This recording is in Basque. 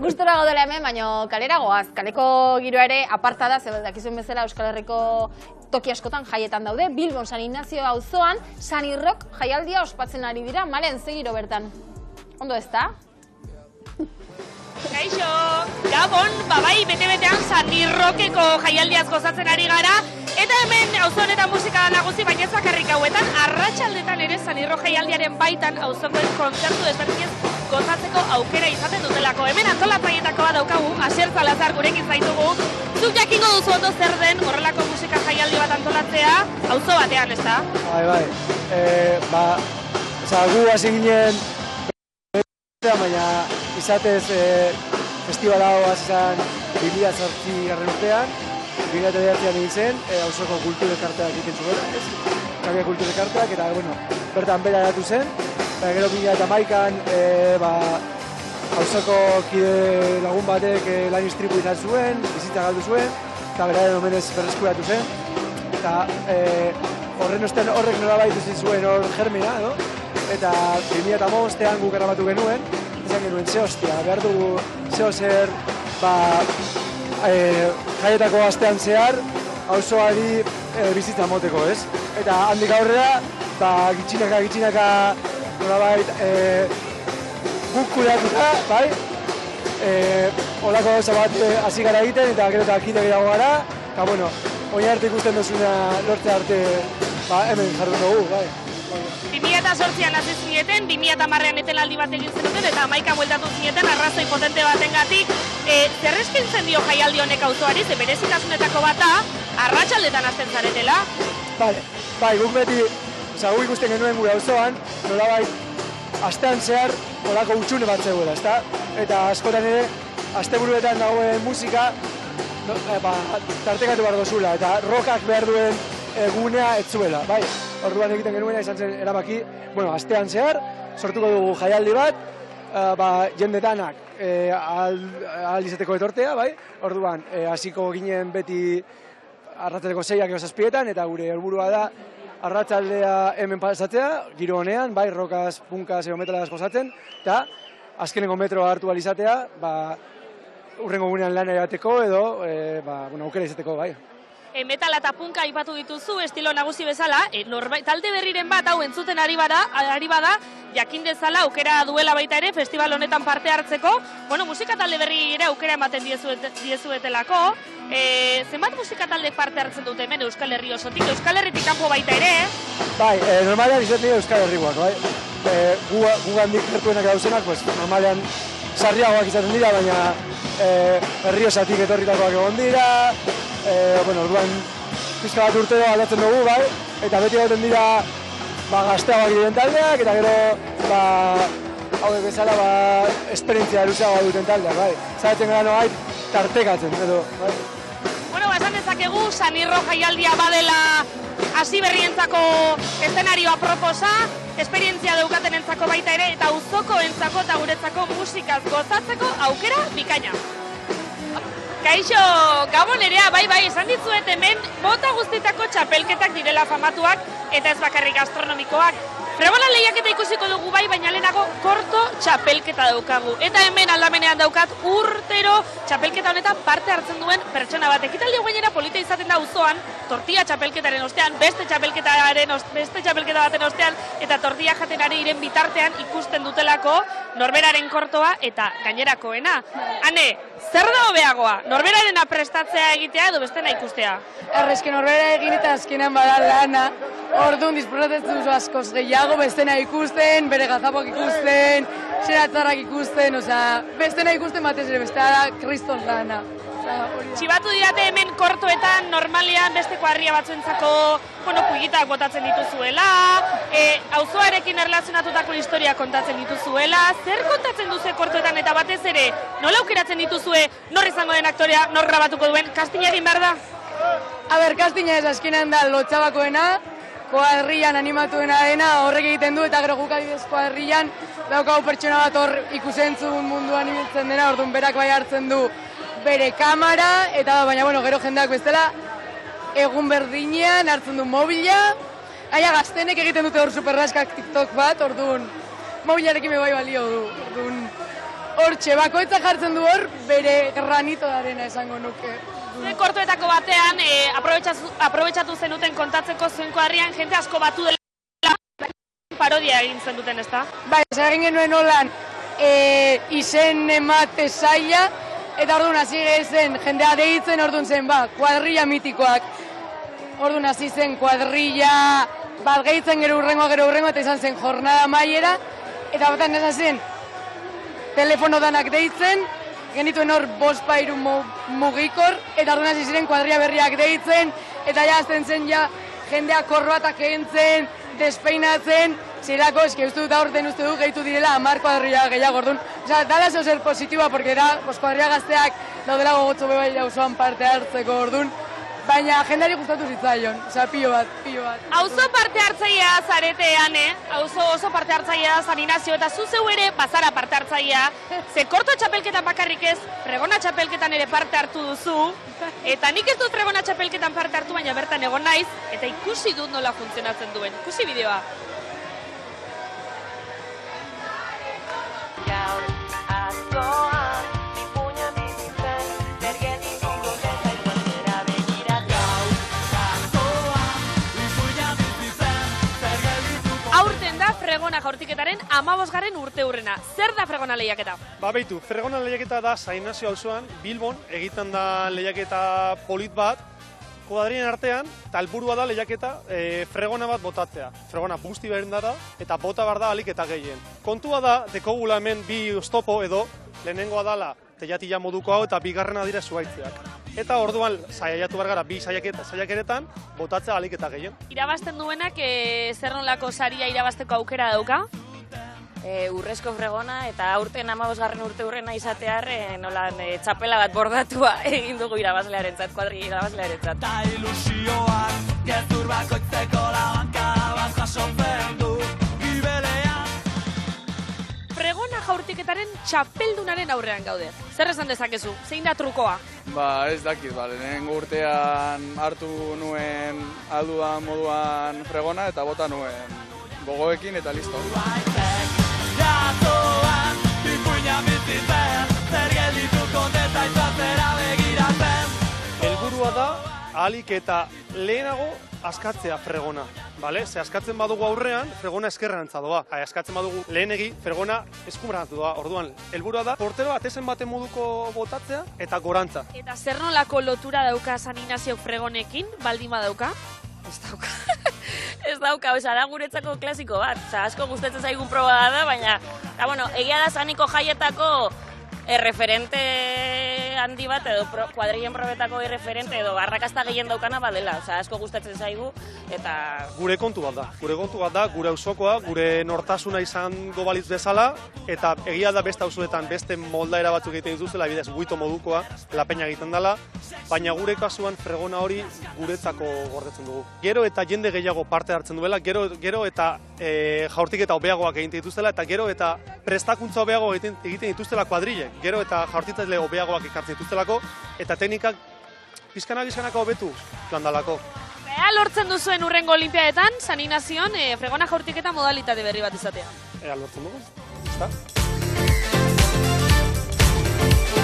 Gustora gaudela hemen, baina kalera goaz. Kaleko giroa ere aparta da, ze dakizuen bezala Euskal Herriko toki askotan jaietan daude. Bilbon San Ignacio auzoan San Irrok jaialdia ospatzen ari dira. Malen, ze giro bertan? Ondo ez da? Kaixo, Gabon, bai, bete-betean San Irrokeko jaialdiaz gozatzen ari gara. Eta hemen auzo honetan musika nagusi, baina ez bakarrik hauetan, arratsaldetan ere San Irrok jaialdiaren baitan auzokoen kontzertu desberdinez gozatzeko aukera izaten dutelako. Hemen antolatzaileetako bat daukagu, Asier Salazar gurekin zaitugu. Zuk jakingo duzu ondo zer den horrelako musika jaialdi bat antolatzea, auzo batean, ez da? Bai, gu hasi ginen baina izatez festival hau hasi zen 2008 urtean, 2009an egin zen, auzoko kultur elkarteak egiten zuen, Xabia Kultur Elkarteak, eta bertan bera eratu zen, eta gero 2011an auzoko kide lagun batek lan istripu izan zuen, bizitza galdu zuen, eta beraren omenez berreskuratu zen, eta horren ostean horrek nolabait utzi zuen hor germena, edo? Eta 2015an guk grabatu genuen, izan genuen ze hostia, behar dugu zeo zer jaietako astean zehar, auzoari bizitza moteko, ez? Eta handik aurrera, gitxinaka nolabait guk kudeatuta, bai? Olako gauza bat hasi gara egiten, eta gero eta kide gehiago gara, eta oin arte ikusten duzuna lortze arte hemen jardun dugu, bai? 2008an hasi zineten, 2010an etenaldi bat egin zenuten eta 2011an bueltatu zineten arrazoi potente batengatik. Zer eskaintzen dio jaialdi honek auzoari, ze berezitasunetako bata arratsaldetan hasten zaretela? Bai, guk beti, guk ikusten genuen gure auzoan, nolabait astean zehar olako utxune bat zegoela, ezta? Eta askotan ere, asteburuetan dagoen musika tartekatu behar dozula, eta rockak behar duen egunea ez zuela, bai? Orduan egiten genuena izan zen erabaki, astean zehar, sortuko dugu jaialdi bat, jende danak ahal izateko etortea, bai? Orduan, hasiko ginen beti arratsaldeko 6ak edo 7etan, eta gure helburua da arratsaldea hemen pasatzea, giro honean, bai, rockaz, punkaz edo metalaz gozatzen, eta azkenengo metroa hartu ahal izatea, urrengo gunean lana ebateko edo, aukera izateko, bai. Metala eta punka aipatu dituzu, estilo nagusi bezala, talde berriren bat hau entzuten ari bada, jakin dezala aukera duela baita ere festival honetan parte hartzeko. Musika talde berri ere aukera ematen diezuetelako. Zenbat musika talde parte hartzen dute hemen Euskal Herri osotik, Euskal Herritik kanpo baita ere? Bai, normalean izaten Euskal Herrikoak, bai. Gu gandik gertuenak dauzenak, normalean sarriagoak izaten dira, baina herri osatik etorritakoak egon dira, orduan pizka bat urtero aldatzen dugu, bai, eta beti gauten dira gazteagoak diren taldeak, eta gero hauek bezala esperientzia luzeagoa duten taldeak, bai. Zaitzen gara noait tartekatzen, edo, bai. Esan dezakegu, San Irrok jaialdia badela hasi berrientzako eszenarioa proposa, esperientzia daukatenentzako baita ere, eta auzokoentzako eta guretzako musikaz gozatzeko aukera bikaina. Kaixo, Gabon erea, bai, esan ditzuet hemen mota guztitako txapelketak direla famatuak eta ez bakarrik gastronomikoak. Frebola lehiaketa ikusiko dugu bai, baina lehenago korto txapelketa daukagu. Eta hemen aldamenean daukat urtero txapelketa honetan parte hartzen duen pertsona bat. Ekitaldi gainera polita izaten da auzoan, tortilla txapelketaren ostean, beste txapelketa baten ostean, eta tortilla jaten ari iren bitartean ikusten dutelako norberaren kortoa eta gainerakoena. Hane, zer da hobeagoa? Norberarena prestatzea egitea edo bestena ikustea? Errezke norbera egin eta azkenan bada lana, orduan disfrutatzen duzu askoz gehiago, bestena ikusten, bere gazapoak ikusten, zeratzarrak ikusten, bestena ikusten batez ere, bestea da kriston lana. Txibatu dirate hemen kortoetan normalean besteko harria batzuentzako pugitak botatzen dituzuela, auzoarekin erlazionatutako historia kontatzen dituzuela, zer kontatzen duzu kortoetan eta batez ere, nola aukeratzen dituzue, nor izango den aktorea, nor grabatuko duen, kastina egin behar da? Kastina ez azkenean da lotxabakoena, koadrilan animatuena dena horrek egiten du, eta gero guk adibidez koadrilan daukagu pertsona bat hor ikusentzun munduan ibiltzen dena, orduan berak bai hartzen du bere kamera, eta baina gero jendeak bestela egun berdinean hartzen du mobila, gaztenek egiten dute hor superraskak TikTok bat, orduan mobilarekin bai balio du, orduan hortxe, bakoitza jartzen du hor, bere granito da arena esango nuke. Zuen kortoetako batean, aprobetxatu zenuten kontatzeko zuen koadrian, jente asko batu dela parodia egin zen duten, ez da? Bai, egin genuen holan izen emate zaila, eta orduan hasi zen, jendea deitzen orduan zen, kuadrilla mitikoak. Orduan hasi zen kuadrilla bat gehitzen gero urrengo, eta izan zen jornada maiera, eta batan ez zen telefono danak deitzen, genituen hor 5 mugikor, eta orduan hasi ziren kuadrilla berriak deitzen, eta ja azten zen ja jendea korbatak egintzen, despeinatzen, zirako, eski uste dut aurten uste dut gehitu direla 10 kuadrilla gehiago, orduan. Osa, dala zo zer positiboa, porque da, kuadrilla gazteak daudela gogotzu bebai auzoan parte hartzeko, orduan. Baina jendari gustatu zitzaion, oza, pilo bat. Auzo parte hartzailea zaretean, auzo oso parte hartzailea San Inazio, eta zu zeu ere bazara parte hartzailea, ze korto txapelketan bakarrik ez, fregona txapelketan ere parte hartu duzu, eta nik ez dut fregona txapelketan parte hartu, baina bertan egon naiz, eta ikusi dut nola funtzionatzen duen, ikusi bideoa. Fregona jaurtiketaren 15. urteurrena. Zer da fregona lehiaketa? Beitu, fregona lehiaketa da San Inazio auzoan, Bilbon, egiten da lehiaketa polit bat, kuadrien artean, eta helburua da lehiaketa fregona bat botatzea. Fregona busti behar da, eta bota behar da alik eta gehien. Kontua da, dekogula hemen bi oztopo edo, lehenengoa dala teiatila moduko hau eta bigarrena dira zuaitzeak. Eta orduan saiatu behar gara bi saiakeretan botatzea alik eta gehien. Irabazten duenak zer nolako saria irabazteko aukera dauka? Urrezko fregona eta aurten 15. urteurrena izatearren nolan txapela bat bordatua egin dugu irabazlearentzat, kuadri irabazlearentzat. Ta ilusioak gezur bakoitzeko labanka bat jasotzen du gibelean. Fregona jaurtiketaren txapeldunaren aurrean gaude. Zer esan dezakezu? Zein da trukoa? Ez dakit, lehenengo urtean hartu nuen aldudan moduan fregona eta bota nuen gogoekin eta listo. Helburua da ahalik eta lehenago askatzea fregona. Ze askatzen badugu aurrean, fregona eskerrantza doa. Askatzen badugu lehenegi, fregona eskumrantza doa. Orduan, helburua da portero atezen baten moduko botatzea eta gorantza. Eta zer nolako lotura dauka San Inazio fregonekin, baldin badauka? Ez dauka. Ez dauka, da guretzako klasiko bat. Asko gustatzen zaigun proba da, baina, egia da Saniko jaietako referente handi bat, edo kuadrillen probetako referente, edo arrakasta gehien daukana badela. Asko gustatzen zaigu, eta... Gure kontu bat da, gure auzokoa, gure nortasuna izango balitz bezala, eta egia da beste auzoetan beste moldaera batzuk egiten dituzela, bidez guito modukoa, lapeina egiten dela, baina gure kasuan fregona hori guretzako gordetzen dugu. Gero eta jende gehiago parte hartzen duela, gero eta jaurtiketa hobeagoak egiten dituztela, eta gero eta prestakuntza hobeago egiten dituztela kuadrille, gero eta jaurtitzaile hobeagoak ekartzen dituztelako, eta teknikak pizkanako hobetu landalako. Ea lortzen duzuen urrengo olimpiadetan, San Inazion, fregona jaurtiketa modalitate berri bat izatea. Ea lortzen dugu, ezta?